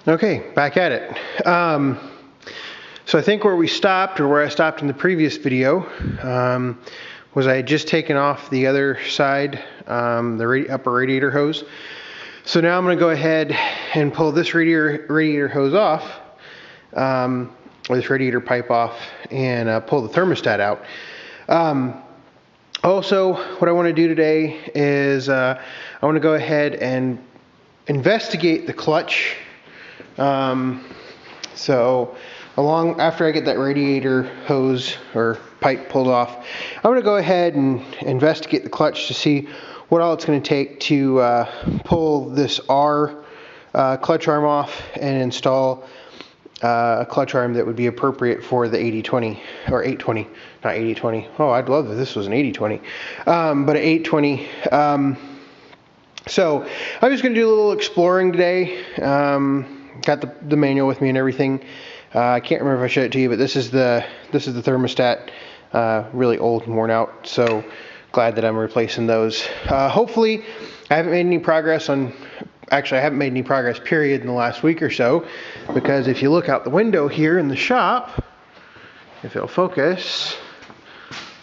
Okay, back at it. So I think where we stopped, or where I stopped in the previous video, was I had just taken off the other side, the upper radiator hose. So now I'm going to go ahead and pull this radiator hose off, or this radiator pipe off, and pull the thermostat out. Also, what I want to do today is I want to go ahead and investigate the clutch. So after I get that radiator hose or pipe pulled off, I'm going to go ahead and investigate the clutch to see what all it's going to take to pull this clutch arm off and install a clutch arm that would be appropriate for the 80-20 or 820, not 80-20. Oh, I'd love if this was an 80-20, but an 820. So I'm just going to do a little exploring today. Got the manual with me and everything. I can't remember if I showed it to you, but this is the thermostat, really old and worn out. So glad that I'm replacing those. Hopefully, I haven't made any progress on. Actually, I haven't made any progress, period, in the last week or so, because if you look out the window here in the shop, if it'll focus,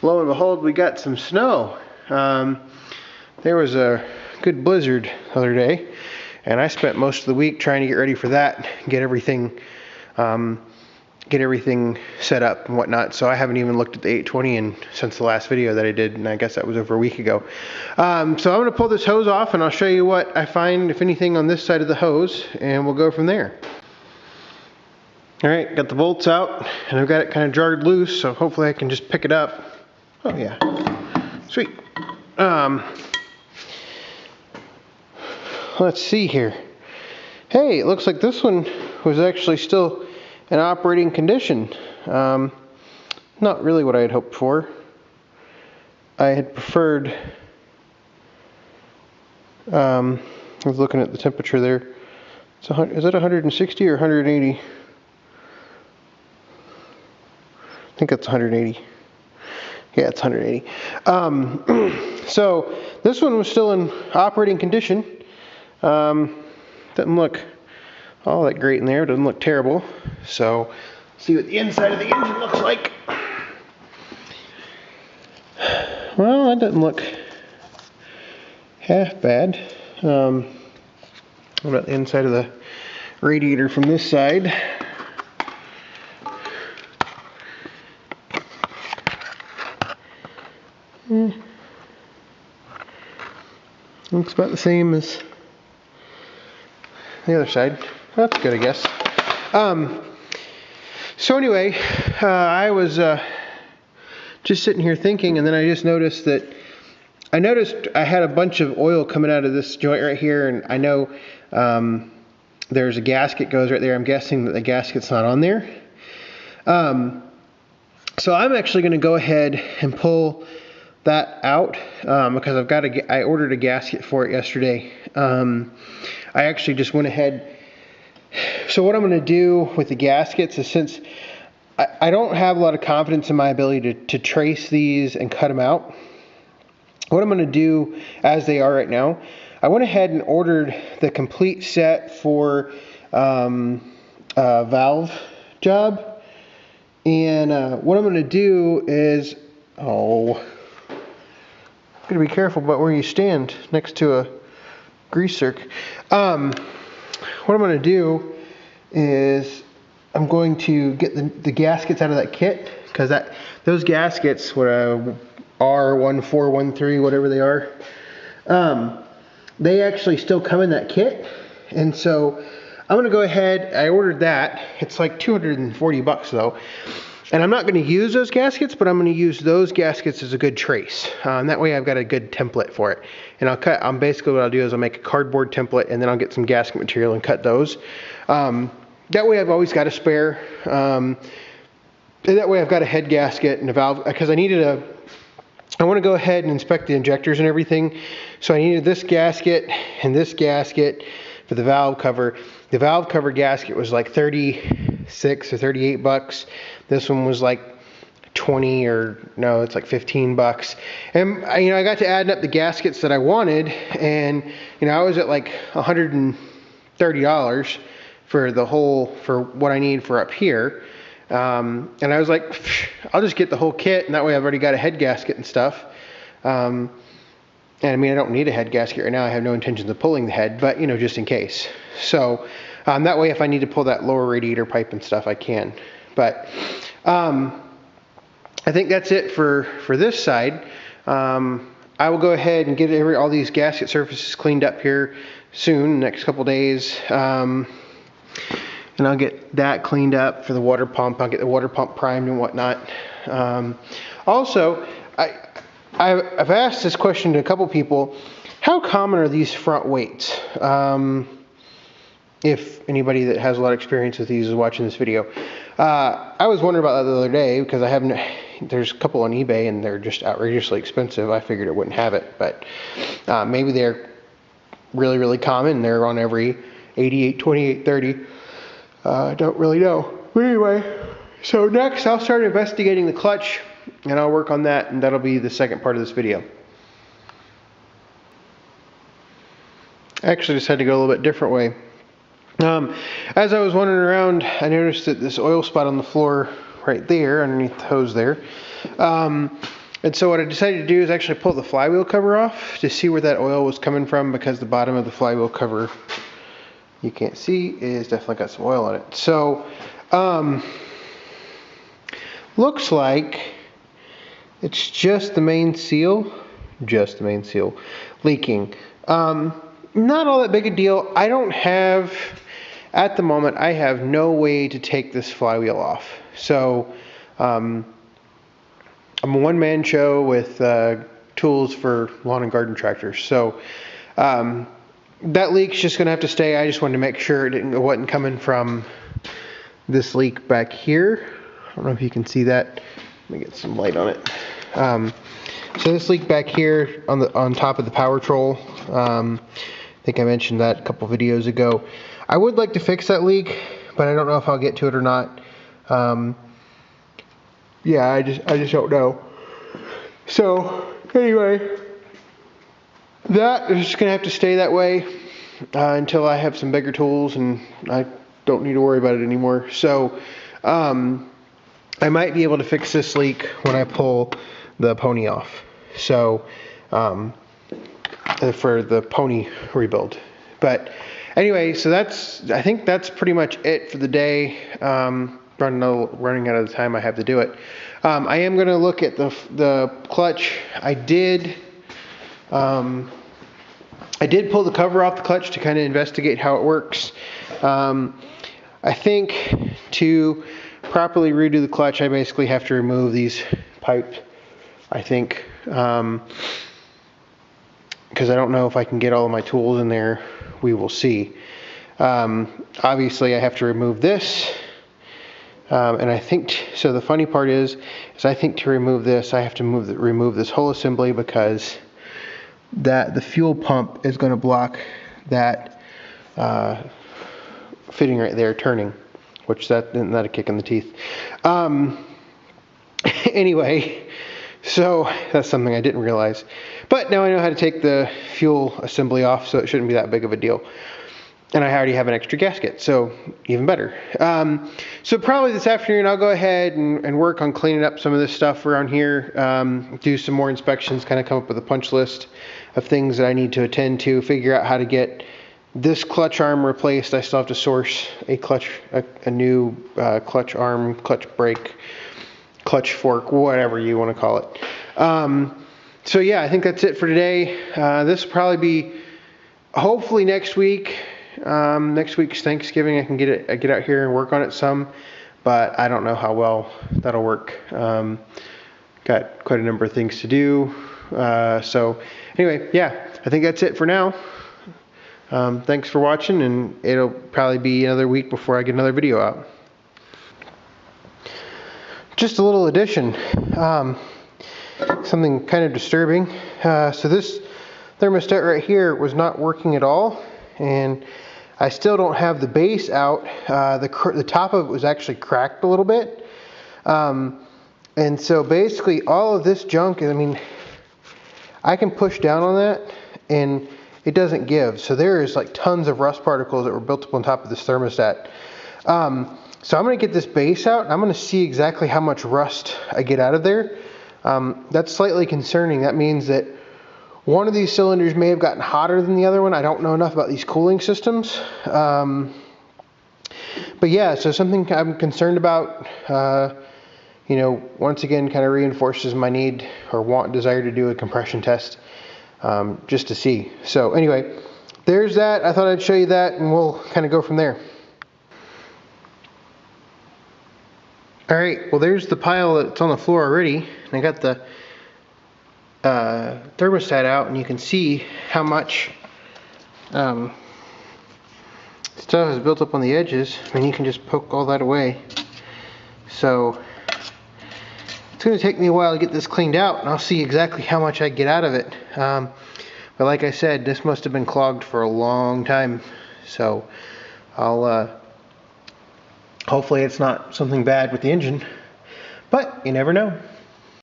lo and behold, we got some snow. There was a good blizzard the other day, and I spent most of the week trying to get ready for that, get everything set up and whatnot. So I haven't even looked at the 820 since the last video that I did, and I guess that was over a week ago. So I'm going to pull this hose off, and I'll show you what I find, if anything, on this side of the hose, and we'll go from there. Alright, got the bolts out, and I've got it kind of jarred loose, so hopefully I can just pick it up. Oh yeah, sweet. Let's see here. Hey, it looks like this one was actually still in operating condition. Not really what I had hoped for. I had preferred, I was looking at the temperature there. Is it 160 or 180? I think that's 180. Yeah, it's 180. So this one was still in operating condition. Doesn't look all that great in there. Doesn't look terrible. So see what the inside of the engine looks like. Well, that doesn't look half bad. What about the inside of the radiator from this side? Looks about the same as the other side. That's good, I guess. So anyway, I was just sitting here thinking, and then I just noticed that I had a bunch of oil coming out of this joint right here, and I know there's a gasket goes right there. I'm guessing that the gasket's not on there. So I'm actually going to go ahead and pull that out because I ordered a gasket for it yesterday. I actually just went ahead. So what I'm going to do with the gaskets is, since I don't have a lot of confidence in my ability to trace these and cut them out, what I'm going to do as they are right now, I went ahead and ordered the complete set for a valve job. And what I'm going to do is, got to be careful about where you stand next to a grease zerk. What I'm going to do is I'm going to get the gaskets out of that kit, because those gaskets, what R1413, whatever they are, they actually still come in that kit. And so I'm going to go ahead. I ordered that. It's like $240 though. And I'm not going to use those gaskets, but I'm going to use those gaskets as a good trace. That way I've got a good template for it. And basically what I'll do is I'll make a cardboard template, and then I'll get some gasket material and cut those. That way I've always got a spare. And that way I've got a head gasket and a valve, because I want to go ahead and inspect the injectors and everything. So I needed this gasket and this gasket for the valve cover. The valve cover gasket was like $36 or $38. This one was like 20, or no, it's like 15 bucks. And I got to adding up the gaskets that I wanted, and I was at like $130. for what I need for up here. And I was like, I'll just get the whole kit, and that way I've already got a head gasket and stuff. And I mean, I don't need a head gasket right now. I have no intentions of pulling the head, but just in case. So that way, if I need to pull that lower radiator pipe and stuff, I can. But I think that's it for this side. I will go ahead and get all these gasket surfaces cleaned up here soon, next couple days. And I'll get that cleaned up for the water pump. I'll get the water pump primed and whatnot. Also, I've asked this question to a couple people. How common are these front weights? If anybody that has a lot of experience with these is watching this video. I was wondering about that the other day because there's a couple on eBay and they're just outrageously expensive. I figured it wouldn't have it, but maybe they're really, really common. They're on every 88, 28, 30. I don't really know. But anyway, so next I'll start investigating the clutch and I'll work on that, and that'll be the second part of this video. I actually decided to go a little bit different way. As I was wandering around, I noticed that this oil spot on the floor right there, underneath the hose there. And so what I decided to do is actually pull the flywheel cover off to see where that oil was coming from, because the bottom of the flywheel cover, you can't see, is definitely got some oil on it. So, looks like it's just the main seal, leaking. Not all that big a deal. At the moment, I have no way to take this flywheel off. So, I'm a one-man show with tools for lawn and garden tractors. So, that leak's just going to have to stay. I just wanted to make sure it wasn't coming from this leak back here. I don't know if you can see that. Let me get some light on it. So this leak back here on top of the power troll, I think I mentioned that a couple videos ago. I would like to fix that leak, but I don't know if I'll get to it or not. Yeah, I just don't know. So anyway, that is just gonna have to stay that way until I have some bigger tools and I don't need to worry about it anymore. So I might be able to fix this leak when I pull the pony off. So for the pony rebuild. But anyway, so I think that's pretty much it for the day. Running out of the time I have to do it. I am going to look at the clutch. I did pull the cover off the clutch to kind of investigate how it works. I think to properly redo the clutch, I basically have to remove these pipes, I think, because I don't know if I can get all of my tools in there. We will see. Obviously I have to remove this, and I think, so the funny part is I think to remove this, I have to remove this whole assembly, because the fuel pump is going to block that fitting right there turning, which isn't that a kick in the teeth. Anyway, so that's something I didn't realize. But now I know how to take the fuel assembly off, so it shouldn't be that big of a deal. And I already have an extra gasket, so even better. So probably this afternoon I'll go ahead and work on cleaning up some of this stuff around here, do some more inspections, kind of come up with a punch list of things that I need to attend to, figure out how to get this clutch arm replaced. I still have to source a new clutch arm, clutch brake, clutch fork, whatever you want to call it. So yeah, I think that's it for today. This will probably be hopefully next week. Next week's Thanksgiving, I can get out here and work on it some, but I don't know how well that'll work. Got quite a number of things to do. So anyway, yeah, I think that's it for now. Thanks for watching, and it'll probably be another week before I get another video out. Just a little addition, something kind of disturbing. So this thermostat right here was not working at all, and I still don't have the base out. The top of it was actually cracked a little bit. And so basically all of this junk, I mean, I can push down on that and it doesn't give. So there is like tons of rust particles that were built up on top of this thermostat. So I'm going to get this base out. I'm going to see exactly how much rust I get out of there. That's slightly concerning. That means that one of these cylinders may have gotten hotter than the other one. I don't know enough about these cooling systems. But yeah, so something I'm concerned about, you know, once again kind of reinforces my need or desire to do a compression test, just to see. So anyway, there's that. I thought I'd show you that, and we'll kind of go from there. Alright, well there's the pile that's on the floor already, and I got the thermostat out, and you can see how much stuff is built up on the edges. I mean, you can just poke all that away. So it's going to take me a while to get this cleaned out, and I'll see exactly how much I get out of it. But like I said, this must have been clogged for a long time, so I'll hopefully it's not something bad with the engine, but you never know.